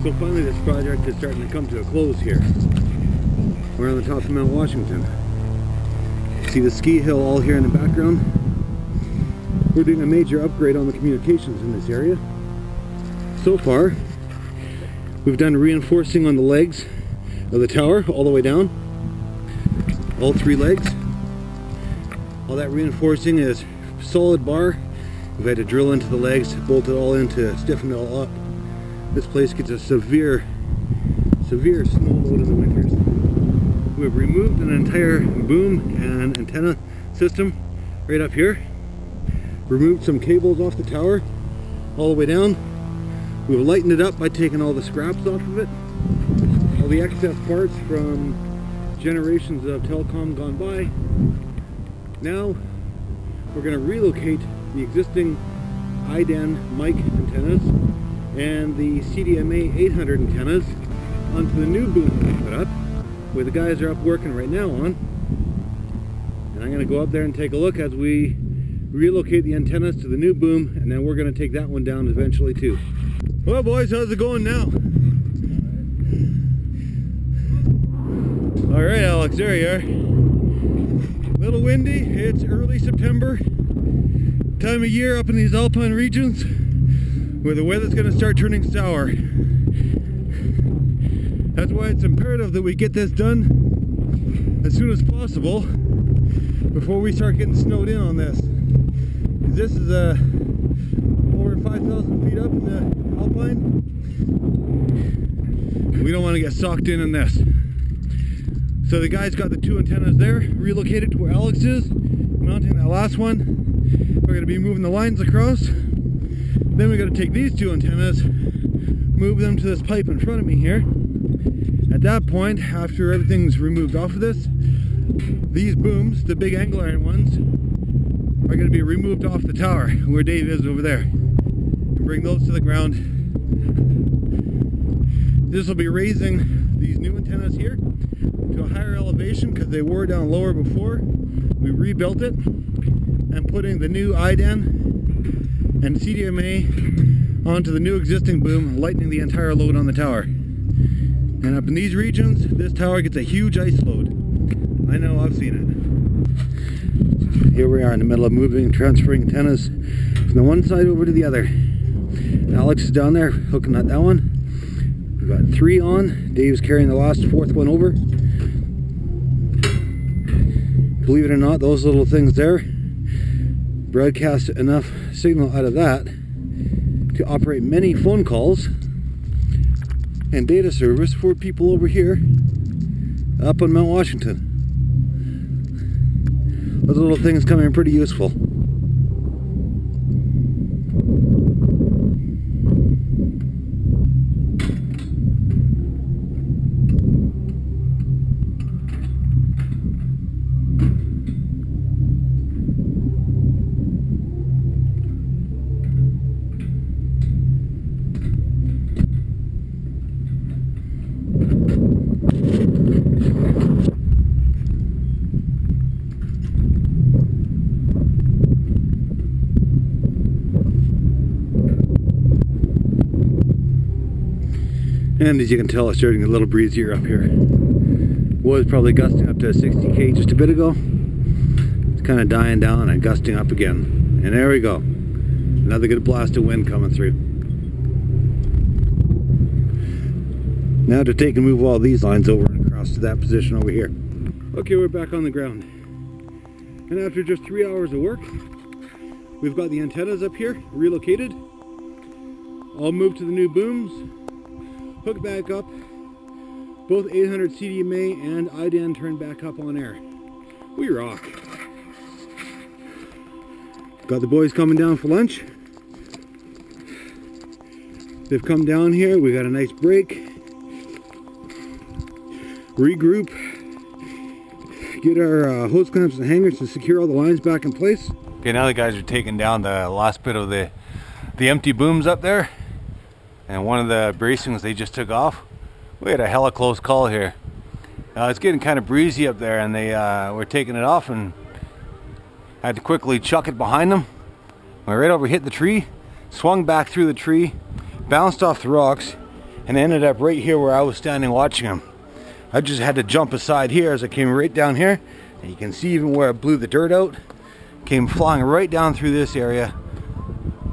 So finally this project is starting to come to a close here. We're on the top of Mount Washington. See the ski hill all here in the background? We're doing a major upgrade on the communications in this area. So far, we've done reinforcing on the legs of the tower all the way down. All three legs. All that reinforcing is solid bar. We've had to drill into the legs, bolt it all in to stiffen it all up. This place gets a severe snow load in the winters. We've removed an entire boom and antenna system right up here. Removed some cables off the tower all the way down. We've lightened it up by taking all the scraps off of it. All the excess parts from generations of telecom gone by. Now we're going to relocate the existing iDEN mic antennas and the CDMA 800 antennas onto the new boom that we put up, where the guys are up working right now on. And I'm going to go up there and take a look as we relocate the antennas to the new boom, and then we're going to take that one down eventually too. Well boys, how's it going now? Alright Alex, there you are. Little windy, it's early September. Time of year up in these alpine regions where the weather's going to start turning sour. That's why it's imperative that we get this done as soon as possible before we start getting snowed in on this. This is over 5,000 feet up in the alpine. We don't want to get socked in this. So the guys got the two antennas there, relocated to where Alex is, mounting that last one. We're going to be moving the lines across. Then we got to take these two antennas, move them to this pipe in front of me here. At that point, after everything's removed off of this, these booms, the big angle iron ones, are going to be removed off the tower where Dave is over there, and bring those to the ground. This will be raising these new antennas here to a higher elevation because they were down lower before. We rebuilt it and putting the new iDEN and CDMA onto the new existing boom, lightening the entire load on the tower. And up in these regions, this tower gets a huge ice load. I know, I've seen it. Here we are in the middle of moving, transferring antennas from the one side over to the other. Alex is down there hooking up that one. We've got 3 on. Dave's carrying the last 4th one over. Believe it or not, those little things there broadcast enough signal out of that to operate many phone calls and data service for people over here up on Mount Washington. Those little things come in pretty useful. And as you can tell, it's starting a little breezier up here. Was probably gusting up to 60k just a bit ago. It's kind of dying down and gusting up again. And there we go. Another good blast of wind coming through. Now to take and move all these lines over and across to that position over here. Okay, we're back on the ground. And after just 3 hours of work, we've got the antennas up here, relocated. All moved to the new booms. Hook back up, both 800 CDMA and iDEN turned back up on air. We rock. Got the boys coming down for lunch. They've come down here, we got a nice break. Regroup. Get our hose clamps and hangers to secure all the lines back in place. Okay, now the guys are taking down the last bit of the empty booms up there. And one of the bracings they just took off. We had a hella close call here. It's getting kind of breezy up there, and they were taking it off, and I had to quickly chuck it behind them. Went right over, hit the tree, swung back through the tree, bounced off the rocks, and I ended up right here where I was standing watching him. I just had to jump aside here as I came right down here, and you can see even where I blew the dirt out. Came flying right down through this area,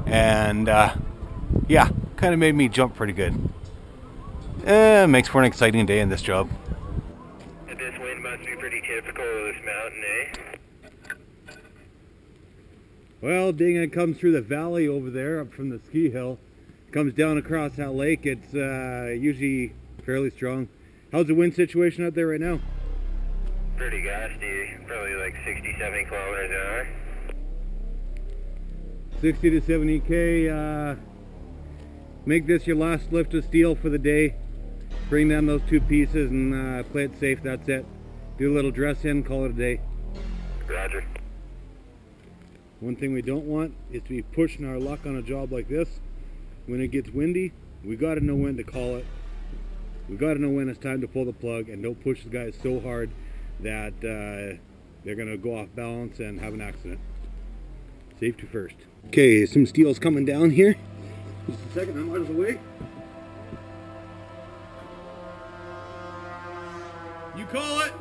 and yeah, kind of made me jump pretty good. Makes for an exciting day in this job. This wind must be pretty typical of this mountain, eh? Well, being it comes through the valley over there, up from the ski hill, comes down across that lake, it's usually fairly strong. How's the wind situation out there right now? Pretty gusty, probably like 60, 70 kilometers an hour. 60 to 70k. Make this your last lift of steel for the day. Bring down those 2 pieces and play it safe, that's it. Do a little dress in, call it a day. Roger. One thing we don't want is to be pushing our luck on a job like this. When it gets windy, we got to know when to call it. We got to know when it's time to pull the plug, and don't push the guys so hard that they're going to go off balance and have an accident. Safety first. Okay, some steel's coming down here. Just a second, I'm out of the way. You call it.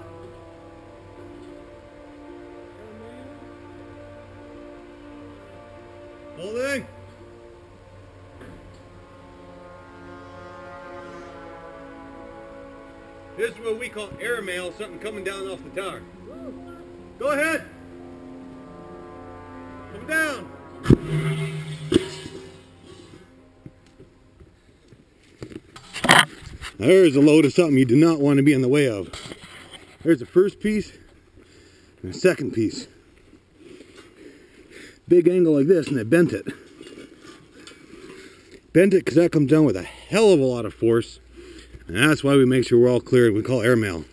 Holding. This is what we call airmail, something coming down off the tower. Go ahead. Come down. There's a load of something you do not want to be in the way of. There's the first piece and the second piece. Big angle like this, and they bent it. Bent it because that comes down with a hell of a lot of force. And that's why we make sure we're all cleared. We call airmail.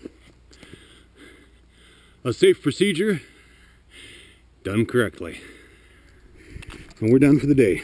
A safe procedure done correctly. And we're done for the day.